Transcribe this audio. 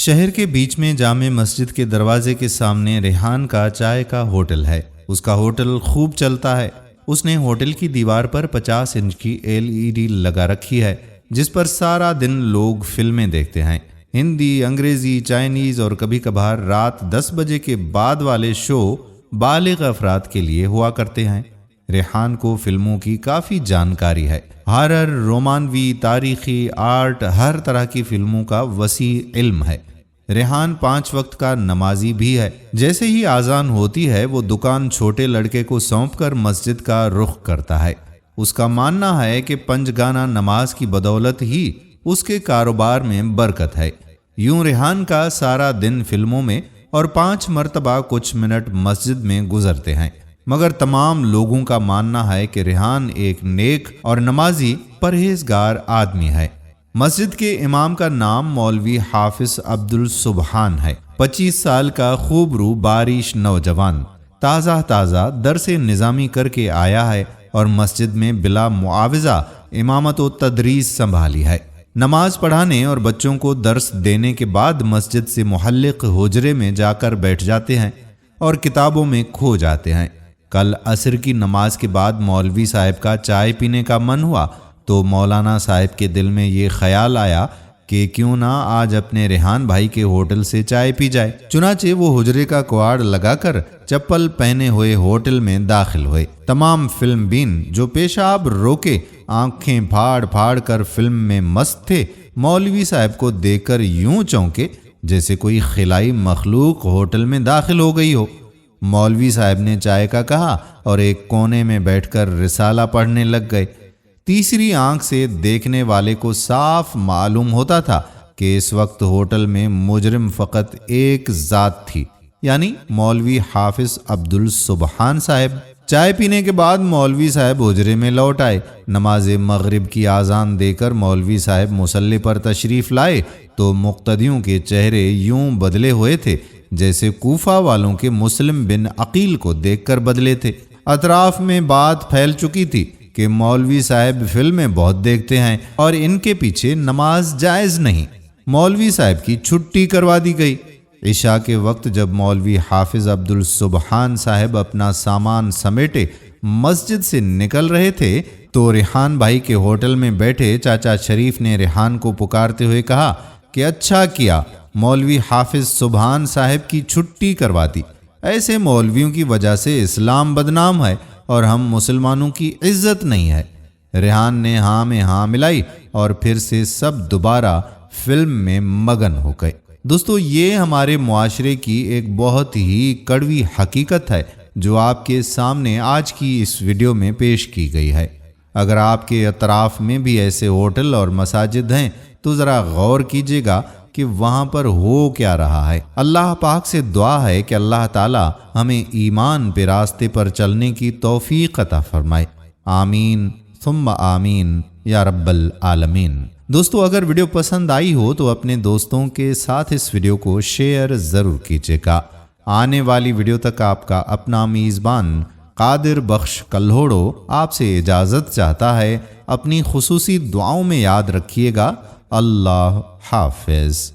شہر کے بیچ میں جامع مسجد کے دروازے کے سامنے ریحان کا چائے کا ہوٹل ہے۔ اس کا ہوٹل خوب چلتا ہے۔ اس نے ہوٹل کی دیوار پر 50 انچ کی LED لگا رکھی ہے جس پر سارا دن لوگ فلمیں دیکھتے ہیں۔ ہندی، انگریزی، چائنیز اور کبھی کبھار رات 10 بجے کے بعد والے شو بالغ افراد کے لیے ہوا کرتے ہیں۔ ریحان کو فلموں کی کافی جانکاری ہے۔ ہارر، رومانوی، تاریخی، آرٹ، ہر طرح کی فلموں کا وسیع علم ہے۔ ریحان 5 وقت کا نمازی بھی ہے۔ جیسے ہی اذان ہوتی ہے وہ دکان چھوٹے لڑکے کو سونپ کر مسجد کا رخ کرتا ہے۔ اس کا ماننا ہے کہ 5 گانا نماز کی بدولت ہی اس کے کاروبار میں برکت ہے۔ یوں ریحان کا سارا دن فلموں میں اور 5 مرتبہ کچھ منٹ مسجد میں گزرتے ہیں، مگر تمام لوگوں کا ماننا ہے کہ ریحان ایک نیک اور نمازی پرہیزگار آدمی ہے۔ مسجد کے امام کا نام مولوی حافظ عبدالسبحان ہے۔ 25 سال کا خوب رو بارش نوجوان تازہ درس نظامی کر کے آیا ہے اور مسجد میں بلا معاوضہ امامت و تدریس سنبھالی ہے۔ نماز پڑھانے اور بچوں کو درس دینے کے بعد مسجد سے محلق حجرے میں جا کر بیٹھ جاتے ہیں اور کتابوں میں کھو جاتے ہیں۔ کل عصر کی نماز کے بعد مولوی صاحب کا چائے پینے کا من ہوا تو مولانا صاحب کے دل میں یہ خیال آیا کہ کیوں نہ آج اپنے ریحان بھائی کے ہوٹل سے چائے پی جائے۔ چنانچہ وہ حجرے کا کواڑ لگا کر چپل پہنے ہوئے ہوٹل میں داخل ہوئے۔ تمام فلم بین جو پیشاب روکے آنکھیں پھاڑ کر فلم میں مست تھے، مولوی صاحب کو دیکھ کر یوں چونکے جیسے کوئی خلائی مخلوق ہوٹل میں داخل ہو گئی ہو۔ مولوی صاحب نے چائے کا کہا اور ایک کونے میں بیٹھ کر رسالہ پڑھنے لگ گئے۔ تیسری آنکھ سے دیکھنے والے کو صاف معلوم ہوتا تھا کہ اس وقت ہوٹل میں مجرم فقط ایک ذات تھی، یعنی مولوی حافظ عبدالسبحان صاحب۔ چائے پینے کے بعد مولوی صاحب حجرے میں لوٹ آئے۔ نماز مغرب کی اذان دے کر مولوی صاحب مصلی پر تشریف لائے تو مقتدیوں کے چہرے یوں بدلے ہوئے تھے جیسے کوفہ والوں کے مسلم بن عقیل کو دیکھ کر بدلے تھے۔ اطراف میں بات پھیل چکی تھی کہ مولوی صاحب فلمیں بہت دیکھتے ہیں اور ان کے پیچھے نماز جائز نہیں۔ مولوی صاحب کی چھٹی کروا دی گئی۔ عشاء کے وقت جب مولوی حافظ عبدالسبحان صاحب اپنا سامان سمیٹے مسجد سے نکل رہے تھے تو ریحان بھائی کے ہوٹل میں بیٹھے چاچا شریف نے ریحان کو پکارتے ہوئے کہا کہ اچھا کیا مولوی حافظ سبحان صاحب کی چھٹی کروا دی۔ ایسے مولویوں کی وجہ سے اسلام بدنام ہے اور ہم مسلمانوں کی عزت نہیں ہے۔ ریحان نے ہاں میں ہاں ملائی اور پھر سے سب دوبارہ فلم میں مگن ہو گئے۔ دوستو، یہ ہمارے معاشرے کی ایک بہت ہی کڑوی حقیقت ہے جو آپ کے سامنے آج کی اس ویڈیو میں پیش کی گئی ہے۔ اگر آپ کے اطراف میں بھی ایسے ہوٹل اور مساجد ہیں تو ذرا غور کیجیے گا کہ وہاں پر ہو کیا رہا ہے۔ اللہ پاک سے دعا ہے کہ اللہ تعالی ہمیں ایمان پہ راستے پر چلنے کی توفیق عطا فرمائے۔ آمین ثم آمین یا رب العالمین۔ دوستو، اگر ویڈیو پسند آئی ہو تو اپنے دوستوں کے ساتھ اس ویڈیو کو شیئر ضرور کیجیے گا۔ آنے والی ویڈیو تک آپ کا اپنا میزبان قادر بخش کلہوڑو آپ سے اجازت چاہتا ہے۔ اپنی خصوصی دعاؤں میں یاد رکھیے گا۔ اللہ حافظ۔